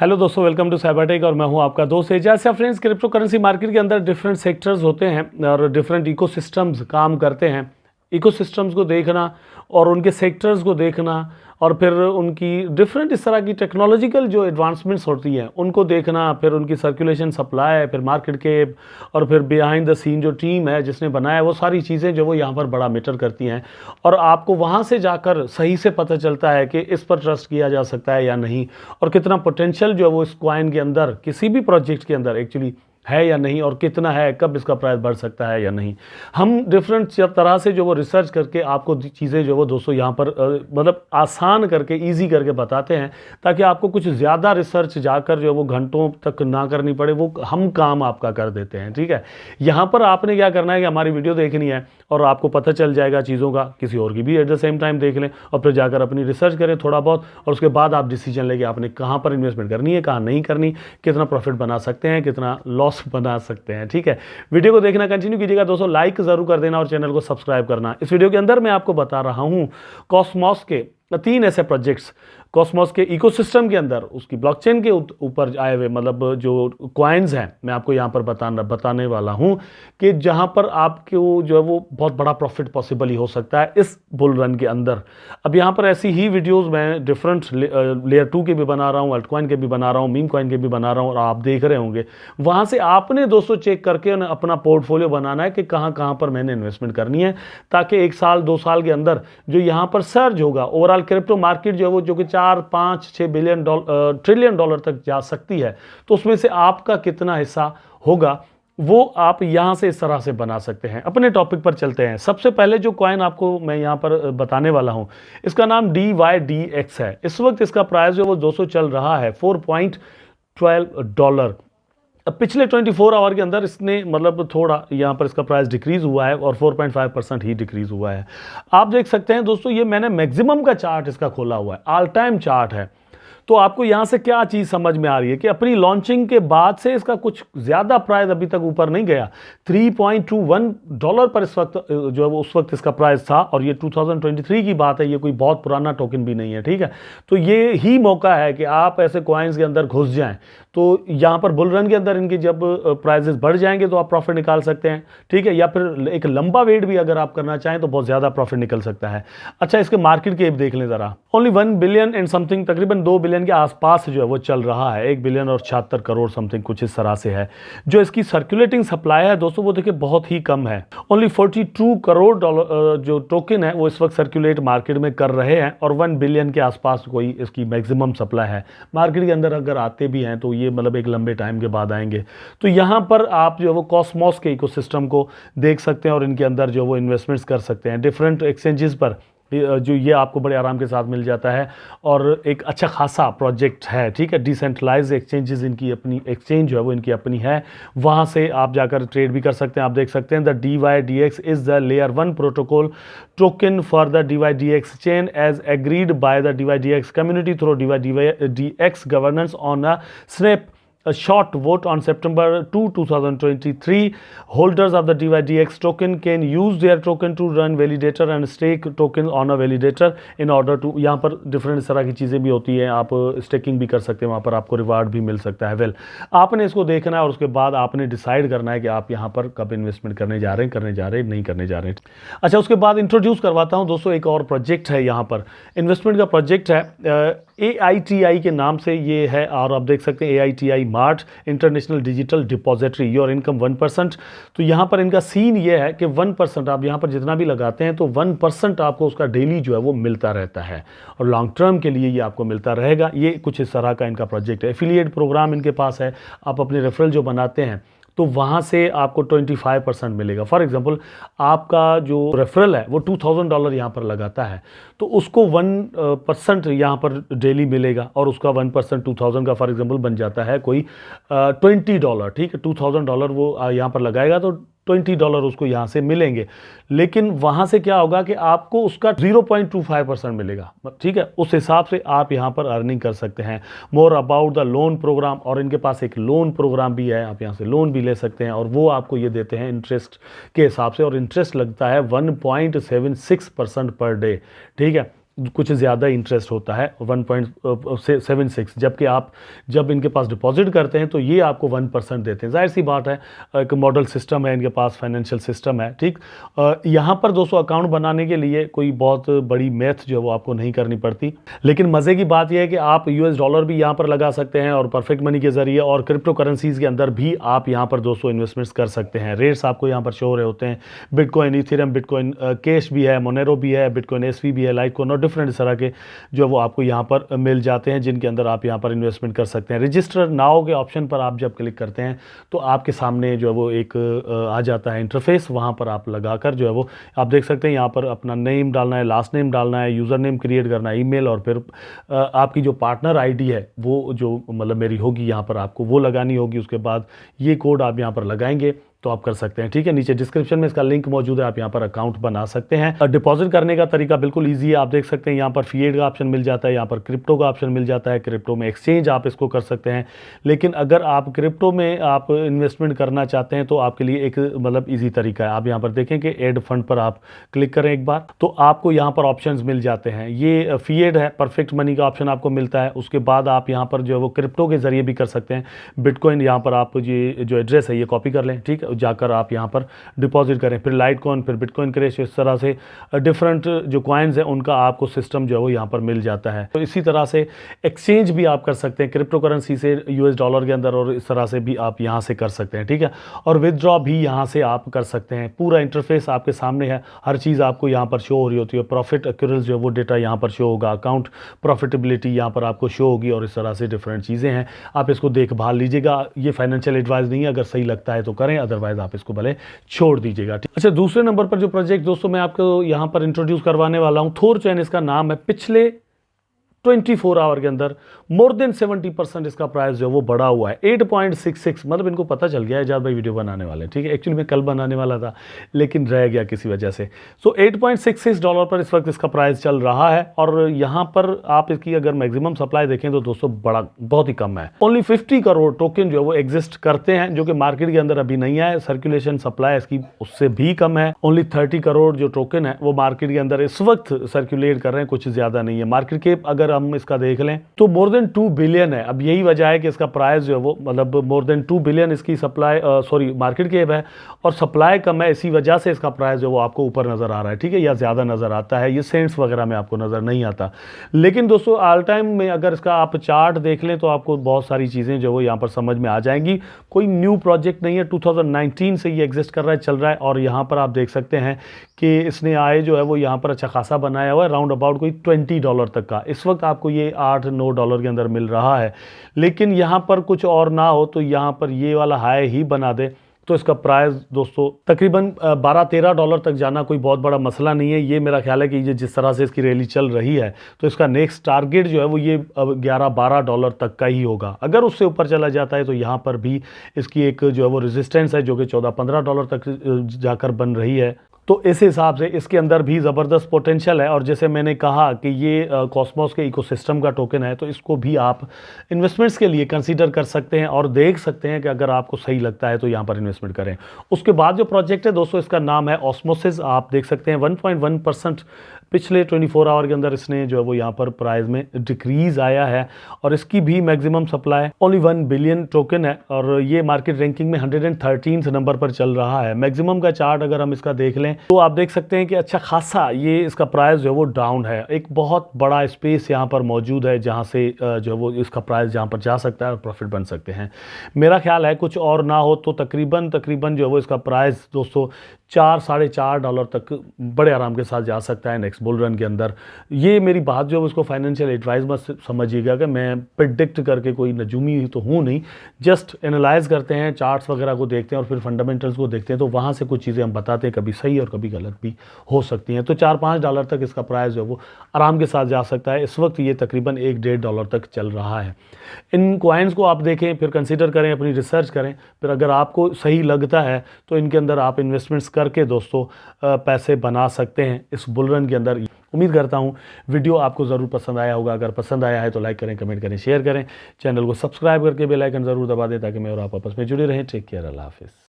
Hello दोस्तों, welcome to Cybertech और मैं हूं आपका दोस्त Ejaz. Friends, crypto currency market के अंदर डिफरेंट सेक्टर्स होते हैं और डिफरेंट इकोसिस्टम्स काम करते हैं। इकोसिस्टम्स को देखना और उनके सेक्टर्स को देखना और फिर उनकी डिफरेंट इस तरह की टेक्नोलॉजिकल जो एडवांसमेंट्स होती हैं उनको देखना, फिर उनकी सर्कुलेशन, सप्लाई, फिर मार्केट के और फिर बिहाइंड द सीन जो टीम है जिसने बनाया, वो सारी चीज़ें जो वो यहाँ पर बड़ा मैटर करती हैं। और आपको वहाँ से जाकर सही से पता चलता है कि इस पर ट्रस्ट किया जा सकता है या नहीं, और कितना पोटेंशियल जो है वो इस कॉइन के अंदर, किसी भी प्रोजेक्ट के अंदर एक्चुअली है या नहीं, और कितना है, कब इसका प्राइस बढ़ सकता है या नहीं। हम डिफरेंट तरह से जो वो रिसर्च करके आपको चीज़ें जो वो दोस्तों यहाँ पर मतलब आसान करके, इजी करके बताते हैं, ताकि आपको कुछ ज़्यादा रिसर्च जाकर जो वो घंटों तक ना करनी पड़े, वो हम काम आपका कर देते हैं। ठीक है, यहाँ पर आपने क्या करना है कि हमारी वीडियो देखनी है और आपको पता चल जाएगा चीज़ों का, किसी और की भी एट द सेम टाइम देख लें और फिर जाकर अपनी रिसर्च करें थोड़ा बहुत, और उसके बाद आप डिसीजन लेंगे आपने कहाँ पर इन्वेस्टमेंट करनी है, कहाँ नहीं करनी, कितना प्रॉफिट बना सकते हैं, कितना लॉस बना सकते हैं। ठीक है, वीडियो को देखना कंटिन्यू कीजिएगा दोस्तों, लाइक जरूर कर देना और चैनल को सब्सक्राइब करना। इस वीडियो के अंदर मैं आपको बता रहा हूं कॉस्मोस के 3 ऐसे प्रोजेक्ट्स, कॉस्मोस के इकोसिस्टम के अंदर उसकी ब्लॉकचेन के ऊपर आए हुए, मतलब जो कॉइन्स हैं, मैं आपको यहाँ पर बताने वाला हूँ कि जहाँ पर आपको जो है वो बहुत बड़ा प्रॉफिट पॉसिबल ही हो सकता है इस बुल रन के अंदर। अब यहाँ पर ऐसी ही वीडियोस मैं डिफरेंट लेयर 2 के भी बना रहा हूँ, अल्टकॉइन के भी बना रहा हूँ, मीम कॉइन के भी बना रहा हूँ, और आप देख रहे होंगे। वहाँ से आपने दोस्तों चेक करके अपना पोर्टफोलियो बनाना है कि कहाँ कहाँ पर मैंने इन्वेस्टमेंट करनी है, ताकि 1 साल 2 साल के अंदर जो यहाँ पर सर्ज होगा, ओवरऑल क्रिप्टो मार्केट जो है वो जो कि 4-5-6 ट्रिलियन डॉलर तक जा सकती है, तो उसमें से आपका कितना हिस्सा होगा वो आप यहां से इस तरह से बना सकते हैं। अपने टॉपिक पर चलते हैं। सबसे पहले जो कॉइन आपको मैं यहां पर बताने वाला हूं, इसका नाम DYDX है। इस वक्त इसका प्राइस जो वो 200 चल रहा है, $4.12। अब पिछले 24 आवर के अंदर इसने मतलब थोड़ा यहाँ पर इसका प्राइस डिक्रीज हुआ है और 4.5% ही डिक्रीज हुआ है। आप देख सकते हैं दोस्तों, ये मैंने मैक्सिमम का चार्ट इसका खोला हुआ है, ऑल टाइम चार्ट है। तो आपको यहाँ से क्या चीज़ समझ में आ रही है कि अपनी लॉन्चिंग के बाद से इसका कुछ ज़्यादा प्राइस अभी तक ऊपर नहीं गया। $3.21 पर इस वक्त जो है वो उस वक्त इसका प्राइस था, और ये 2023 की बात है, ये कोई बहुत पुराना टोकन भी नहीं है। ठीक है, तो ये ही मौका है कि आप ऐसे कॉइन्स के अंदर घुस जाएं। तो यहाँ पर बुल रन के अंदर इनके जब प्राइजेस बढ़ जाएंगे तो आप प्रॉफिट निकाल सकते हैं। ठीक है, या फिर एक लंबा वेट भी अगर आप करना चाहें तो बहुत ज़्यादा प्रॉफिट निकल सकता है। अच्छा, इसके मार्केट कैप देख लें ज़रा, ओनली 1 बिलियन एंड समथिंग, तकरीबन 2 बिलियन के आसपास जो है वो चल रहा है। 1 बिलियन और 76 करोड़ समथिंग कुछ इस तरह से है। जो इसकी सर्कुलेटिंग सप्लाई है दोस्तों वो देखिए बहुत ही कम है। ओनली 42 करोड़ डॉलर जो टोकन है वो इस वक्त सर्कुलेट मार्केट में कर रहे हैं, और 1 बिलियन के आसपास कोई इसकी मैक्सिमम सप्लाई है। मार्केट के अंदर अगर आते भी हैं तो ये मतलब एक लंबे टाइम के बाद आएंगे। तो यहाँ पर आप जो वो कॉस्मोस के इकोसिस्टम को देख सकते हैं और इनके अंदर जो वो इन्वेस्टमेंट्स कर सकते हैं डिफरेंट एक्सचेंजेस पर, जो ये आपको बड़े आराम के साथ मिल जाता है, और एक अच्छा खासा प्रोजेक्ट है। ठीक है, डिसेंट्रलाइज एक्सचेंजेस, इनकी अपनी एक्सचेंज जो है वो इनकी अपनी है, वहाँ से आप जाकर ट्रेड भी कर सकते हैं। आप देख सकते हैं the DYDX is the layer 1 protocol token for the DYDX chain as agreed by the DYDX community through DYDX governance on a snap a short vote on September 2, 2023. Holders of the DYDX token can use their token to run validator and stake token on a validator in order to, यहाँ पर different इस तरह की चीज़ें भी होती हैं, आप स्टेकिंग भी कर सकते हैं, वहाँ पर आपको रिवार्ड भी मिल सकता है। वेल, आपने इसको देखना है और उसके बाद आपने डिसाइड करना है कि आप यहाँ पर कब इन्वेस्टमेंट करने जा रहे हैं, नहीं करने जा रहे हैं। अच्छा, उसके बाद इंट्रोड्यूस करवाता हूँ दोस्तों, एक और प्रोजेक्ट है यहाँ पर, इन्वेस्टमेंट का प्रोजेक्ट है, AITI के नाम से ये है, और आप देख सकते हैं AITI mart, international digital depository, your income 1%। तो यहाँ पर इनका सीन ये है कि 1% आप यहाँ पर जितना भी लगाते हैं तो 1% आपको उसका डेली जो है वो मिलता रहता है, और लॉन्ग टर्म के लिए ये आपको मिलता रहेगा। ये कुछ इस तरह का इनका प्रोजेक्ट है। एफिलिएट प्रोग्राम इनके पास है, आप अपने रेफरल जो बनाते हैं तो वहाँ से आपको 25% मिलेगा। फॉर एग्जांपल, आपका जो रेफरल है वो $2000 यहाँ पर लगाता है, तो उसको 1% यहाँ पर डेली मिलेगा, और उसका 1% 2000 का फॉर एग्जांपल बन जाता है कोई $20। ठीक है, $2000 वो यहाँ पर लगाएगा तो $20 उसको यहाँ से मिलेंगे। लेकिन वहाँ से क्या होगा कि आपको उसका 0.25% मिलेगा। ठीक है, उस हिसाब से आप यहाँ पर अर्निंग कर सकते हैं। More about the loan program, और इनके पास एक लोन प्रोग्राम भी है, आप यहाँ से लोन भी ले सकते हैं, और वो आपको ये देते हैं इंटरेस्ट के हिसाब से, और इंटरेस्ट लगता है 1.76% पर डे। ठीक है, कुछ ज़्यादा इंटरेस्ट होता है 1.76, जबकि आप जब इनके पास डिपॉजिट करते हैं तो ये आपको 1% देते हैं। जाहिर सी बात है, एक मॉडल सिस्टम है इनके पास, फाइनेंशियल सिस्टम है, ठीक। यहाँ पर दोस्तों अकाउंट बनाने के लिए कोई बहुत बड़ी मैथ जो है वो आपको नहीं करनी पड़ती, लेकिन मज़े की बात यह है कि आप यूएस डॉलर भी यहाँ पर लगा सकते हैं और परफेक्ट मनी के ज़रिए, और क्रिप्टो करेंसीज़ के अंदर भी आप यहाँ पर दोस्तों इन्वेस्टमेंट्स कर सकते हैं। रेट्स आपको यहाँ पर शो हो रहे होते हैं, बिटकॉइन, इथेरियम, बिटकॉइन कैश भी है, मोनेरो भी है, बिटकॉइन एसवी भी है, लाइटकॉइन और डिफरेंट इस तरह के जो वो आपको यहाँ पर मिल जाते हैं, जिनके अंदर आप यहाँ पर इन्वेस्टमेंट कर सकते हैं। रजिस्टर नाउ के ऑप्शन पर आप जब क्लिक करते हैं तो आपके सामने जो है वो एक आ जाता है इंटरफेस, वहाँ पर आप लगाकर जो है वो आप देख सकते हैं यहाँ पर अपना नेम डालना है, लास्ट नेम डालना है, यूज़र नेम क्रिएट करना है, ईमेल, और फिर आपकी जो पार्टनर आईडी है वो जो मतलब मेरी होगी यहाँ पर आपको वो लगानी होगी। उसके बाद ये कोड आप यहाँ पर लगाएंगे तो आप कर सकते हैं, ठीक है। नीचे डिस्क्रिप्शन में इसका लिंक मौजूद है, आप यहाँ पर अकाउंट बना सकते हैं। डिपॉजिट करने का तरीका बिल्कुल ईजी है, आप देख सकते हैं यहाँ पर फिएट का ऑप्शन मिल जाता है, यहाँ पर क्रिप्टो का ऑप्शन मिल जाता है, क्रिप्टो में एक्सचेंज आप इसको कर सकते हैं। लेकिन अगर आप क्रिप्टो में आप इन्वेस्टमेंट करना चाहते हैं तो आपके लिए एक मतलब ईजी तरीका है। आप यहाँ पर देखें कि एड फंड पर आप क्लिक करें एक बार, तो आपको यहाँ पर ऑप्शन मिल जाते हैं। ये फिएट है, परफेक्ट मनी का ऑप्शन आपको मिलता है। उसके बाद आप यहाँ पर जो है वो क्रिप्टो के जरिए भी कर सकते हैं। बिटकॉइन यहाँ पर आप ये जो एड्रेस है ये कॉपी कर लें, ठीक है, जाकर आप यहाँ पर डिपॉजिट करें, फिर लाइटकॉइन, फिर बिटकॉइन क्रैश, इस तरह से डिफरेंट जो कॉइन्स हैं उनका आपको सिस्टम जो है वो यहाँ पर मिल जाता है। तो इसी तरह से एक्सचेंज भी आप कर सकते हैं क्रिप्टो करेंसी से यूएस डॉलर के अंदर, और इस तरह से भी आप यहाँ से कर सकते हैं, ठीक है। और विदड्रॉ भी यहाँ से आप कर सकते हैं। पूरा इंटरफेस आपके सामने है, हर चीज़ आपको यहाँ पर शो हो रही होती है। प्रॉफिट एक्यूरेंस जो है वो डेटा यहाँ पर शो होगा, अकाउंट प्रॉफिटेबिलिटी यहाँ पर आपको शो होगी, और इस तरह से डिफरेंट चीज़ें हैं। आप इसको देखभाल लीजिएगा, ये फाइनेंशियल एडवाइस नहीं है, अगर सही लगता है तो करें, अदरवाइज आप इसको भले छोड़ दीजिएगा। अच्छा, दूसरे नंबर पर जो प्रोजेक्ट दोस्तों मैं आपको यहाँ पर इंट्रोड्यूस करवाने वाला हूँ, थोरचेन इसका नाम है। पिछले 24 आवर के अंदर मोर देन 70% इसका प्राइस जो है वो बढ़ा हुआ है। 8.66, मतलब इनको पता चल गया है जाद भाई वीडियो बनाने वाले, ठीक है। एक्चुअली मैं कल बनाने वाला था लेकिन रह गया किसी वजह से। सो $8.66 पर इस वक्त इसका प्राइस चल रहा है, और यहाँ पर आप इसकी अगर मैक्सिमम सप्लाई देखें तो दोस्तों बहुत ही कम है। ओनली 50 करोड़ टोकन जो है वो एग्जिस्ट करते हैं, जो कि मार्केट के अंदर अभी नहीं आए। सर्कुलेशन सप्लाई इसकी उससे भी कम है। ओनली 30 करोड़ जो टोकन है वो मार्केट के अंदर इस वक्त सर्कुलेट कर रहे हैं, कुछ ज़्यादा नहीं है। मार्केट के अगर हम इसका देख लें तो मोर देन 2 बिलियन है। अब यही वजह है कि इसका प्राइस जो है वो मतलब मोर देन 2 बिलियन इसकी सप्लाई मार्केट कैप है, और सप्लाई कम है, इसी वजह से इसका प्राइस जो वो आपको ऊपर नज़र आ रहा है, ठीक है, या ज़्यादा नज़र आता है। ये सेंट्स वगैरह में आपको नज़र नहीं आता। लेकिन दोस्तों ऑल टाइम में अगर इसका आप चार्ट देख लें तो आपको बहुत सारी चीज़ें जो वो यहाँ पर समझ में आ जाएंगी। कोई न्यू प्रोजेक्ट नहीं है, 2019 से ये एग्जिस्ट कर रहा है, चल रहा है। और यहाँ पर आप देख सकते हैं कि इसने आए जो है वो यहाँ पर अच्छा खासा बनाया हुआ है, राउंड अबाउट कोई $20 तक का। इस वक्त आपको ये $8-9 के अंदर मिल रहा है। लेकिन यहाँ पर कुछ और ना हो तो यहाँ पर ये वाला हाई ही बना दे तो इसका प्राइस दोस्तों तकरीबन $12-13 तक जाना कोई बहुत बड़ा मसला नहीं है। ये मेरा ख्याल है कि ये जिस तरह से इसकी रैली चल रही है तो इसका नेक्स्ट टारगेट जो है वो ये $11-12 तक का ही होगा। अगर उससे ऊपर चला जाता है तो यहाँ पर भी इसकी एक जो है वो रेजिस्टेंस है जो कि $14-15 तक जाकर बन रही है। तो इस हिसाब से इसके अंदर भी ज़बरदस्त पोटेंशियल है। और जैसे मैंने कहा कि ये कॉस्मोस के इकोसिस्टम का टोकन है, तो इसको भी आप इन्वेस्टमेंट्स के लिए कंसीडर कर सकते हैं और देख सकते हैं कि अगर आपको सही लगता है तो यहाँ पर इन्वेस्टमेंट करें। उसके बाद जो प्रोजेक्ट है दोस्तों, इसका नाम है ऑस्मोसिस। आप देख सकते हैं 1.1% पिछले 24 आवर के अंदर इसने जो है वो यहाँ पर प्राइस में डिक्रीज़ आया है, और इसकी भी maximum supply only 1 billion token है, और ये मार्केट रैंकिंग में 113 नंबर पर चल रहा है। मैक्सिमम का चार्ट अगर हम इसका देख लें तो आप देख सकते हैं कि अच्छा खासा ये इसका प्राइस जो है वो डाउन है। एक बहुत बड़ा स्पेस यहाँ पर मौजूद है जहाँ से जो है वो इसका प्राइस जहाँ पर जा सकता है और प्रॉफिट बन सकते हैं। मेरा ख्याल है कुछ और ना हो तो तकरीबन जो है वो इसका प्राइस दोस्तों $4-4.5 तक बड़े आराम के साथ जा सकता है नेक्स्ट बुल रन के अंदर। ये मेरी बात जो है उसको फाइनेंशियल एडवाइस मत समझिएगा कि मैं प्रिडिक्ट करके कोई नजूमी तो हूँ नहीं, जस्ट एनालाइज करते हैं, चार्ट्स वगैरह को देखते हैं और फिर फंडामेंटल्स को देखते हैं, तो वहाँ से कुछ चीज़ें हम बताते हैं, कभी सही और कभी गलत भी हो सकती हैं। तो $4-5 तक इसका प्राइस जो है वो आराम के साथ जा सकता है। इस वक्त ये तकरीबन $1-1.5 तक चल रहा है। इन कॉइन्स को आप देखें, फिर कंसिडर करें, अपनी रिसर्च करें, फिर अगर आपको सही लगता है तो इनके अंदर आप इन्वेस्टमेंट्स करके दोस्तों पैसे बना सकते हैं इस बुल रन के अंदर। उम्मीद करता हूँ वीडियो आपको ज़रूर पसंद आया होगा। अगर पसंद आया है तो लाइक करें, कमेंट करें, शेयर करें, चैनल को सब्सक्राइब करके बेल आइकन ज़रूर दबा दें ताकि मैं और आप आपस में जुड़े रहें। टेक केयर, अल्लाह हाफिज़।